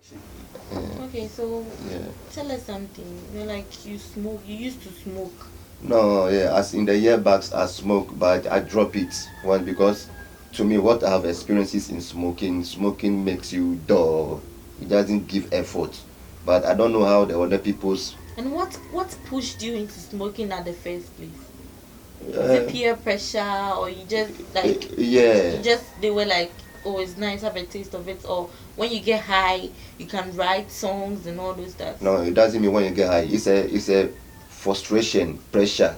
Yeah. Okay, so Yeah. tell us something. You're like you smoke. You used to smoke. No, yeah, as in the year backs I smoke, but I drop it. One, because to me what I have experiences in smoking makes you dull. It doesn't give effort. But I don't know how the other people's And what pushed you into smoking at the first place? Was it uh, peer pressure, or you just like yeah. you just they were like, oh, it's nice, have a taste of it, or when you get high, you can write songs and all those stuff No, it doesn't mean when you get high. It's a frustration, pressure,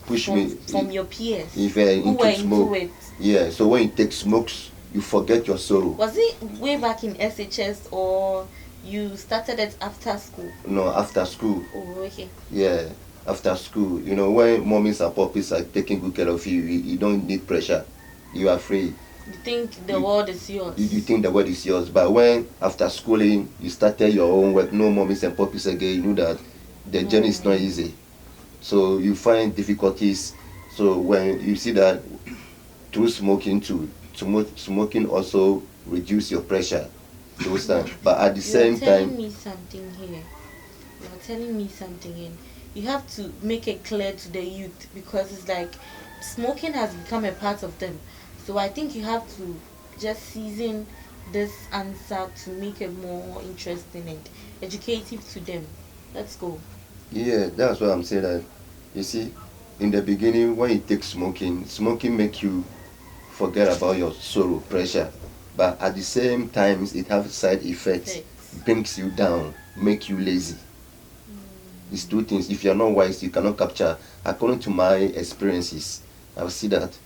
push me from your peers if who were into into smoke. it. Yeah, so when you take smokes, you forget your sorrow. Was it way back in SHS, or you started it after school? No, after school. Oh, okay. Yeah, after school. When mommies and puppies are taking good care of you, you don't need pressure. You are free. You think the You, world is you yours. think the world is yours. But when after schooling you started your own work, no mommies and puppies again, you know that the journey is not Mm. easy. So you find difficulties. So when you see that through smoking too, smoking also reduce your pressure those But times. But at the you are same telling time, me something here. You are telling me something, and you have to make it clear to the youth, because it's like smoking has become a part of them. So I think you have to just season this answer to make it more interesting and educative to them. Let's go. yeah, that's what I'm saying. That you see, in the beginning when you take smoking make you forget about your sorrow, pressure. But at the same time, it has side effects, Effects. brings you down, make you lazy. It's Mm. two things. If you're not wise, you cannot capture. According to my experiences, I see that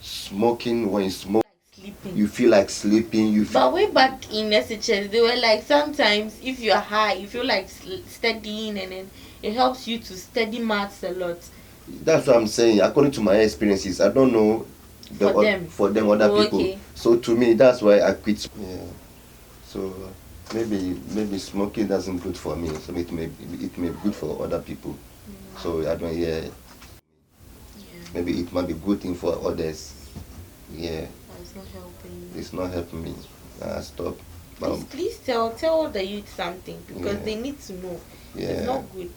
smoking, when you smoke, Like sleeping. you feel like sleeping. But way back in SHS, they were like, sometimes if you're high, you feel like studying, and then it helps you to study maths a lot. That's what I'm saying. According to my experiences, I don't know For them. for them other Oh, people. okay. So to me, that's why I quit. Yeah. So maybe smoking doesn't good for me. So it may be good for other people. So I don't. Yeah. Yeah. Maybe it might be good thing for others. Yeah. But it's not helping you. It's not helping me. Stop. Please tell the youth something, because Yeah. they need to know. It's Yeah. not good.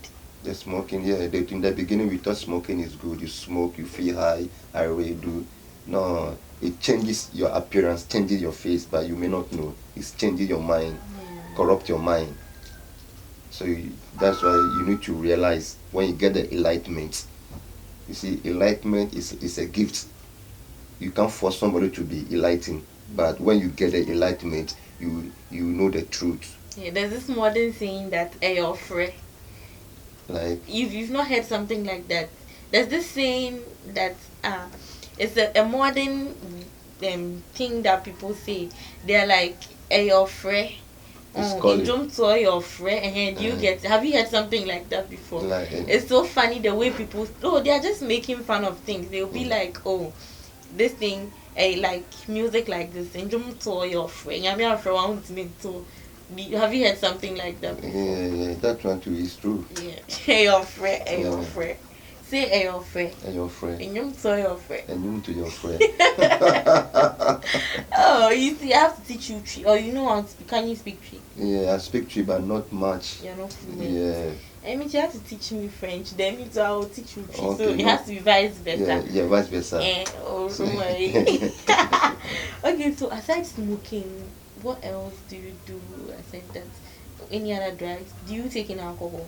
The smoking, yeah. In the beginning, we thought smoking is good. You smoke, you feel high. I really do. No, it changes your appearance, changes your face, but you may not know. It's changing your mind, Yeah. corrupt your mind. So that's why you need to realize when you get the enlightenment. You see, enlightenment is a gift. You can't force somebody to be enlightened, but when you get the enlightenment, you know the truth. Yeah, there's this modern saying that free. Like, You've not heard something like that. There's this saying that it's a modern thing that people say. They're like free. it's In calling. Jom to your friend, and you Uh, get, have you heard something like that before? like, It's so funny the way people, oh, they are just making fun of things. They'll be like, oh, this thing, like music like this, and Jom to your friend. I mean, your friend wants me to. Have you heard something like that before? yeah, that one too is true. Yeah. Your friend, your Yeah, friend. Say your friend. and your friend, And Jom to your friend. and you to your friend. Oh, you see, I have to teach you tree. Or you know how to speak. Can you speak tree? Yeah, I speak to you, but not much. You're not fluent. Yeah, I mean, you have to teach me French. Then me too, I will teach you tree. So okay, it no, has to be vice yeah, versa. yeah, vice versa. Oh, So, don't worry. Okay, so aside smoking, what else do you do aside that? Any other drugs? Do you take in alcohol?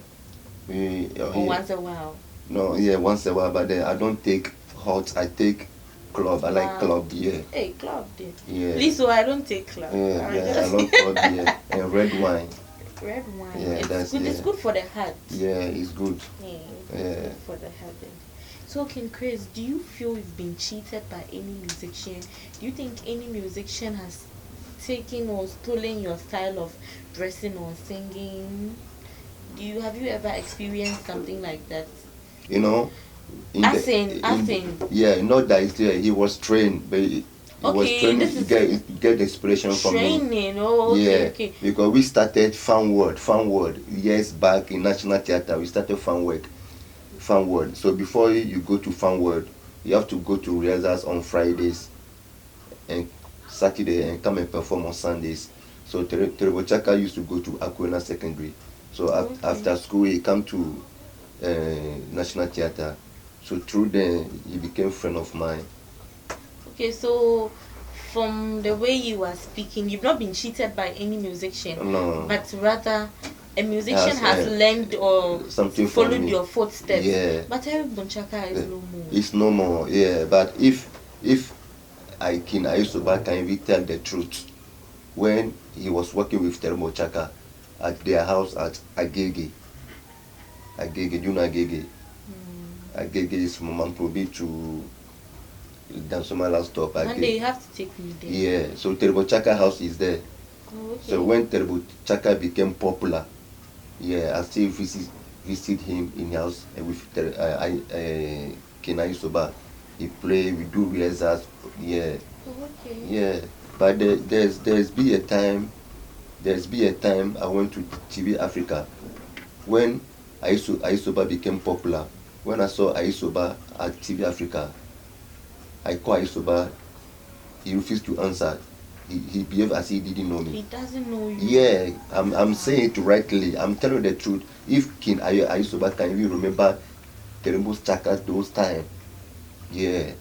Or yeah, once a while? no, yeah, once a while, but then I don't take hot. I take club. I like Wow. club beer. Hey, club then. Yeah, Please, so I don't take club. yeah, I yeah. I just love club beer and red wine. red wine. Yeah, It's that's good. It's yeah, good for the heart. yeah. It's good. Yeah, it's Yeah. good for the heart. So, King Chris, do you feel you've been cheated by any musician? Do you think any musician has taken or stolen your style of dressing or singing? Have you ever experienced something like that? You know, As in. yeah, not that he was trained, but he was Okay, trained this to is get the inspiration from me. training. Oh, okay, Yeah, okay. because we started Fun World years back in National Theatre. We started Fun World. So before you go to Fun World, you have to go to rehearsals on Fridays and Saturday and come and perform on Sundays. So Terebochaka used to go to Akwena Secondary. So Okay. after school, he come to National Theatre. So through then, he became friend of mine. Okay, so from the way you are speaking, you've not been cheated by any musician, No, but rather a musician has Has, learned or something from followed me. your footsteps. Yeah. But Terry Bonchaka is Yeah. no more. It's no more. Yeah, but if I used to back can even tell the truth, when he was working with Terebochaka at their house at Agege. Agege, do you know Agege? Agege is from Mamprobi to Dansomala stop. One day you have to take me there. Yeah, so Terebochaka house is there. Oh, okay. So when Terebochaka became popular, yeah, I still visit him in house with Kenai Soba. He play, we do rehearsals, yeah, Oh, okay. yeah. But there's been a time, I went to TV Africa when Aisoba became popular. When I saw Aisoba at TV Africa, I called Aisoba. He refused to answer. He behaved as he didn't know me. He doesn't know you. Yeah, I'm saying it rightly. I'm telling you the truth. If King Aisoba can you remember Terembos Chaka those time? Yeah,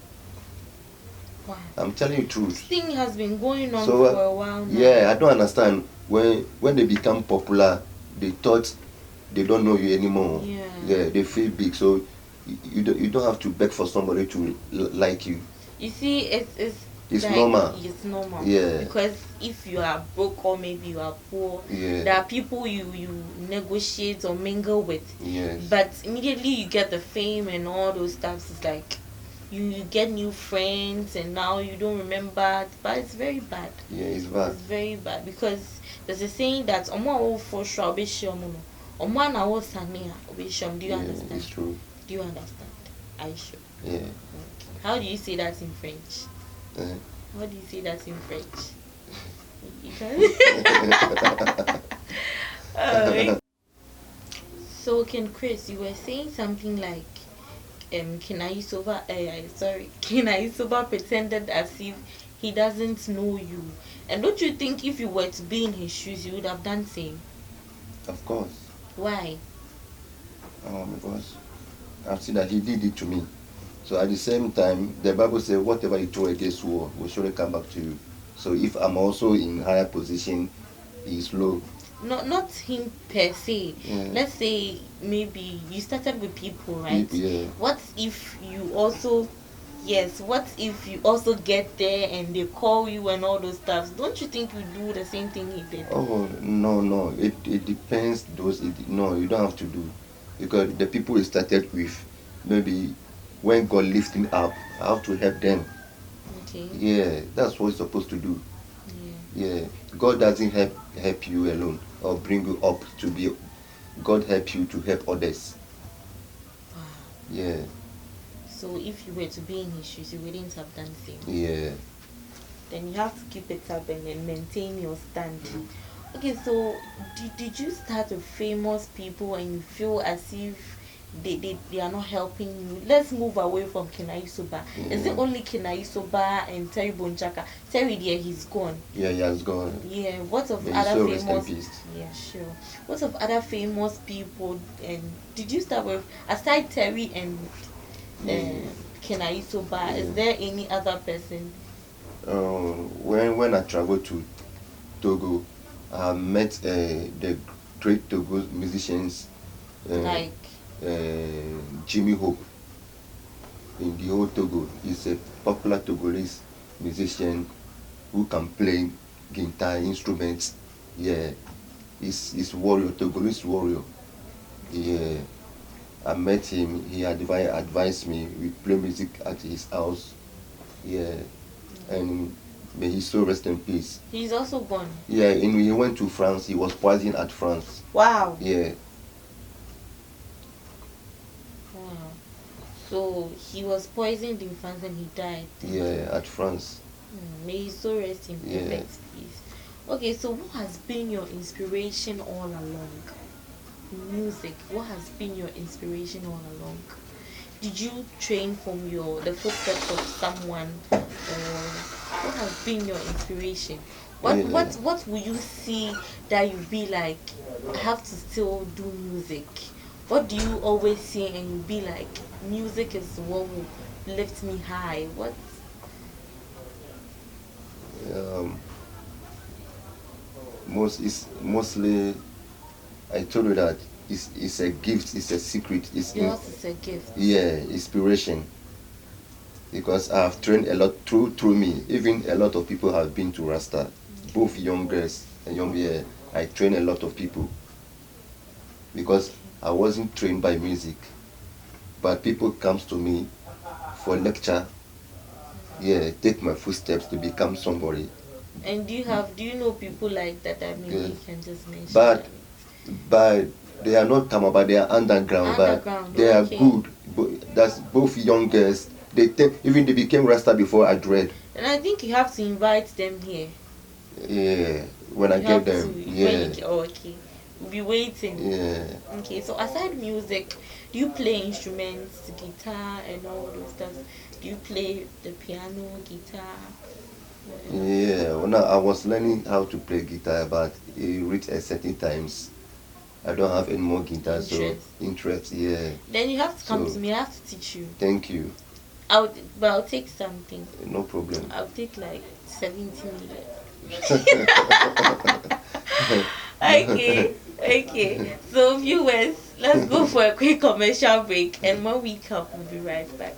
Wow. I'm telling you the This truth. thing has been going on So for a while now. yeah, I don't understand when they become popular, they thought they don't know you anymore. Yeah. They feel big. So you don't have to beg for somebody to like you. You see, It's like, normal. It's normal. Yeah. Because if you are broke or maybe you are poor, Yeah. there are people you negotiate or mingle with. Yes. But immediately you get the fame and all those stuff, it's like you get new friends and now you don't remember. But it's very bad. Yeah, it's bad. It's very bad because there's a saying that omo for sure be sure no. Omo na wo sane be sure. Do you Yeah, understand? it's true. Do you understand? Are you sure? Yeah. Okay. How do you say that in French? Uh, How do you say that in French? You can. So, Kris, you were saying something like, Kinayisoba pretended as if he doesn't know you. And don't you think if you were to be in his shoes, you would have done same? Of course. Why? Because I've seen that he did it to me. So at the same time, the Bible says, whatever you throw against war will surely come back to you. So if I'm also in higher position, he's low. Not him per se. Yeah. Let's say maybe you started with people, right? Yeah. What if you also, yes, what if you also get there and they call you and all those stuff? Don't you think you do the same thing he did? Oh, no. It depends. No, you don't have to do. Because the people we started with, maybe when God lifts him up, I have to help them. Okay. Yeah, that's what you're supposed to do. Yeah, God doesn't help you alone or bring you up to be. God help you to help others. Wow. Yeah. So if you were to be in his shoes, you wouldn't have done the same. Yeah. Then you have to keep it up and then maintain your stand. Okay, so did you start with famous people and you feel as if they are not helping you? Let's move away from Kenaisoba. Is it only Kenaisoba and Terry Bonchaka? Terry, there, he's gone. Yeah, he has gone. Yeah, what of May other his soul rest in famous? peace. Yeah, sure. What of other famous people? And did you start with aside Terry and Kenaisoba? Is there any other person? When I traveled to Togo, I met the great Togo musicians Like Jimmy Hope in the whole Togo. He's a popular Togolese musician who can play guitar instruments. Yeah, he's warrior, Togolese warrior. Yeah, I met him. He advised me. We play music at his house. Yeah, and may his soul rest in peace. he's also gone. Yeah, and he went to France. He was poisoned at France. Wow. Yeah. Wow. So he was poisoned in France and he died. Yeah, at France. May his soul rest in Yeah. perfect peace. Okay, so what has been your inspiration all along? Music. What has been your inspiration all along? Did you train from the footsteps of someone, or what has been your inspiration? What will you see that you be like, I have to still do music? What do you always see and you be like, music is what will lift me high? What? Um, mostly I told you that it's a gift, it's a secret, Yours is a gift. yeah, inspiration. Because I have trained a lot through me. Even a lot of people have been to Rasta, both young girls and young, yeah. I train a lot of people because Okay. I wasn't trained by music, but people comes to me for lecture, yeah, take my footsteps to become somebody. And do you know people like that? I maybe Good. you can just mention But them. but they are not come but they are underground, but Underground, they are okay. good. That's both young girls. They take, even they became Rasta before I dread. And I think you have to invite them here. Yeah, when I You get have to them, when you yeah, get. Oh, okay. We'll be waiting. yeah. Okay, so aside music, do you play instruments, guitar, and all those stuff? Do you play the piano, guitar, whatever? Yeah, when I was learning how to play guitar, but it reached a certain times. I don't have any more guitar, so Interest. interest, yeah. Then you have to come to So me. I have to teach you. thank you, But I'll take something. no problem. I'll take like 70 million. Okay, okay. So viewers, let's go for a quick commercial break, and when we come, we'll be right back.